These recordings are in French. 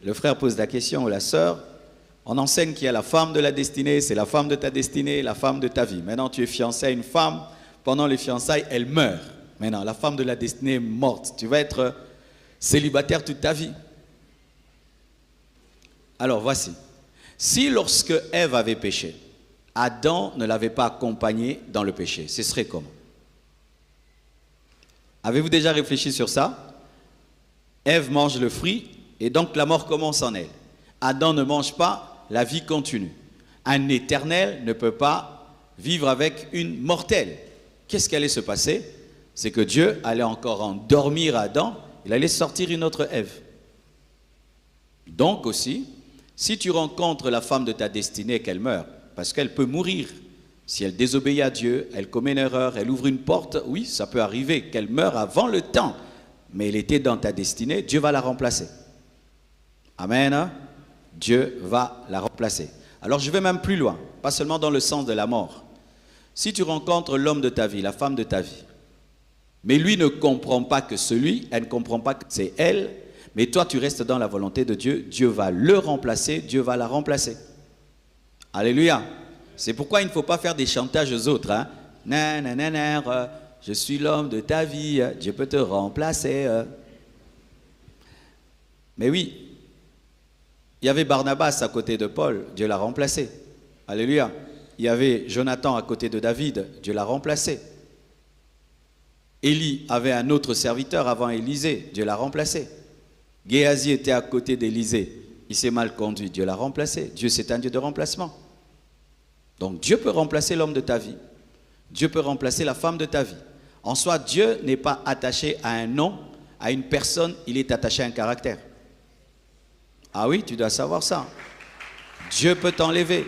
Le frère pose la question, ou la sœur. On enseigne qu'il y a la femme de la destinée, c'est la femme de ta destinée, la femme de ta vie. Maintenant, tu es fiancé à une femme, pendant les fiançailles, elle meurt. Maintenant, la femme de la destinée est morte. Tu vas être célibataire toute ta vie. Alors, voici. Si lorsque Ève avait péché, Adam ne l'avait pas accompagné dans le péché, ce serait comment? Avez-vous déjà réfléchi sur ça? Ève mange le fruit et donc la mort commence en elle. Adam ne mange pas, la vie continue. Un éternel ne peut pas vivre avec une mortelle. Qu'est-ce qui allait se passer? C'est que Dieu allait encore endormir Adam, il allait sortir une autre Ève. Donc aussi, si tu rencontres la femme de ta destinée et qu'elle meurt, parce qu'elle peut mourir, si elle désobéit à Dieu, elle commet une erreur, elle ouvre une porte, oui, ça peut arriver qu'elle meure avant le temps, mais elle était dans ta destinée, Dieu va la remplacer. Amen. Dieu va la remplacer. Alors je vais même plus loin, pas seulement dans le sens de la mort. Si tu rencontres l'homme de ta vie, la femme de ta vie, mais lui ne comprend pas que elle ne comprend pas que c'est elle, mais toi tu restes dans la volonté de Dieu, Dieu va le remplacer, Dieu va la remplacer. Alléluia. C'est pourquoi il ne faut pas faire des chantages aux autres. Hein. Je suis l'homme de ta vie, Dieu peut te remplacer. Mais oui, il y avait Barnabas à côté de Paul, Dieu l'a remplacé. Alléluia. Il y avait Jonathan à côté de David, Dieu l'a remplacé. Élie avait un autre serviteur avant Élisée, Dieu l'a remplacé. Géasi était à côté d'Élisée, il s'est mal conduit, Dieu l'a remplacé. Dieu, c'est un Dieu de remplacement. Donc Dieu peut remplacer l'homme de ta vie. Dieu peut remplacer la femme de ta vie. En soi, Dieu n'est pas attaché à un nom, à une personne, il est attaché à un caractère. Ah oui, tu dois savoir ça. Dieu peut t'enlever.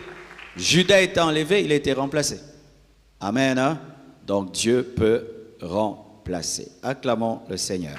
Judas est enlevé, il a été remplacé. Amen. Hein? Donc Dieu peut remplacer. Acclamons le Seigneur.